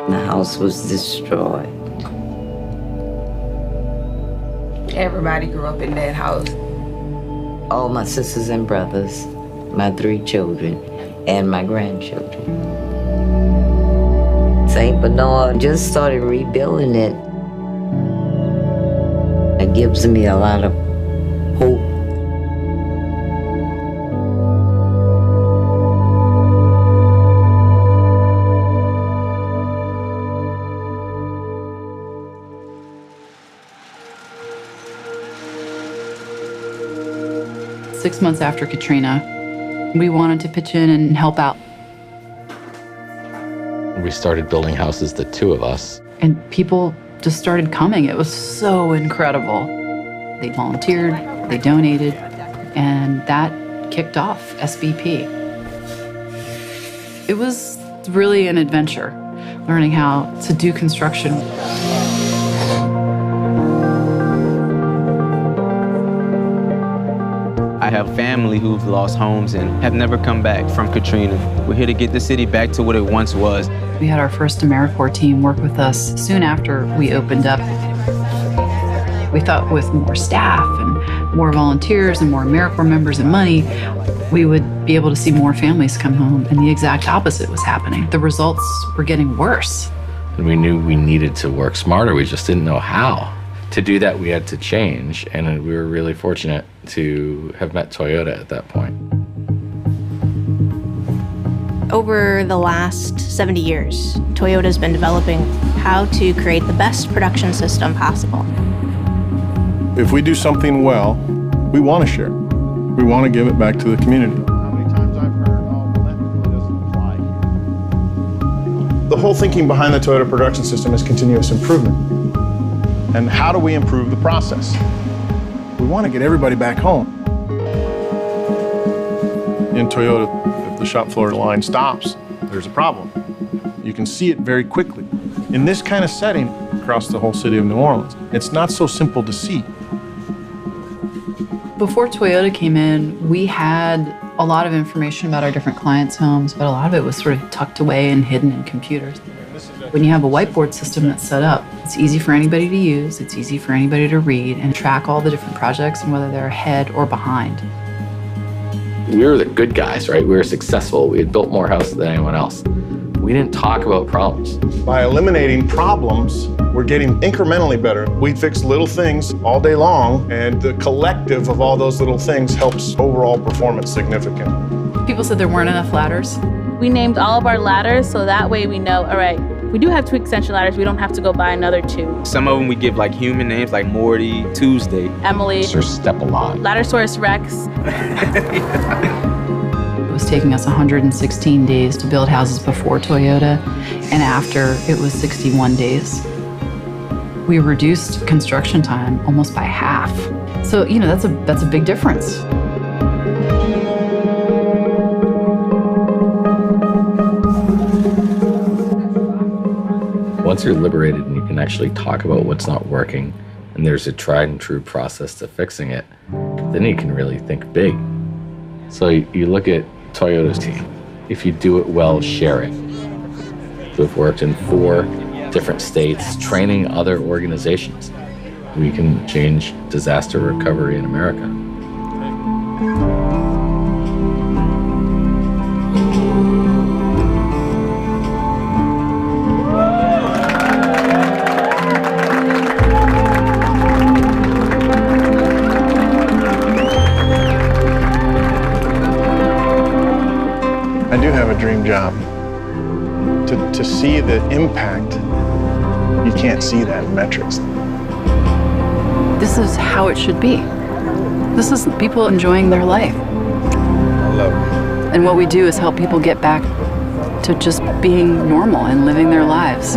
The house was destroyed. Everybody grew up in that house. All my sisters and brothers, my 3 children, and my grandchildren. St. Bernard just started rebuilding it. It gives me a lot of hope. Six months after Katrina, we wanted to pitch in and help out. We started building houses, the 2 of us. And people just started coming. It was so incredible. They volunteered, they donated, and that kicked off SBP. It was really an adventure, learning how to do construction. I have family who've lost homes and have never come back from Katrina. We're here to get the city back to what it once was. We had our first AmeriCorps team work with us soon after we opened up. We thought with more staff and more volunteers and more AmeriCorps members and money, we would be able to see more families come home, and the exact opposite was happening. The results were getting worse. And we knew we needed to work smarter, we just didn't know how. To do that, we had to change, and we were really fortunate to have met Toyota at that point. Over the last 70 years, Toyota's been developing how to create the best production system possible. If we do something well, we want to share it. We want to give it back to the community. How many times I've heard, oh, well, that really doesn't apply here. The whole thinking behind the Toyota production system is continuous improvement. And how do we improve the process? We want to get everybody back home. In Toyota, if the shop floor line stops, there's a problem. You can see it very quickly. In this kind of setting, across the whole city of New Orleans, it's not so simple to see. Before Toyota came in, we had a lot of information about our different clients' homes, but a lot of it was sort of tucked away and hidden in computers. When you have a whiteboard system that's set up, it's easy for anybody to use, it's easy for anybody to read and track all the different projects and whether they're ahead or behind. We were the good guys, right? We were successful. We had built more houses than anyone else. We didn't talk about problems. By eliminating problems, we're getting incrementally better. We fix little things all day long, and the collective of all those little things helps overall performance significantly. People said there weren't enough ladders. We named all of our ladders so that way we know, all right, we do have 2 extension ladders. We don't have to go buy another 2. Some of them we give like human names like Morty, Tuesday, Emily, Sir Step-A-Lot, Laddersaurus Rex. It was taking us 116 days to build houses before Toyota, and after it was 61 days. We reduced construction time almost by half. So, you know, that's a big difference. Once you're liberated and you can actually talk about what's not working, and there's a tried and true process to fixing it, then you can really think big. So you look at Toyota's team. If you do it well, share it. We've worked in 4 different states, training other organizations. We can change disaster recovery in America. I do have a dream job. To see the impact, you can't see that in metrics. This is how it should be. This is people enjoying their life. I love it. And what we do is help people get back to just being normal and living their lives.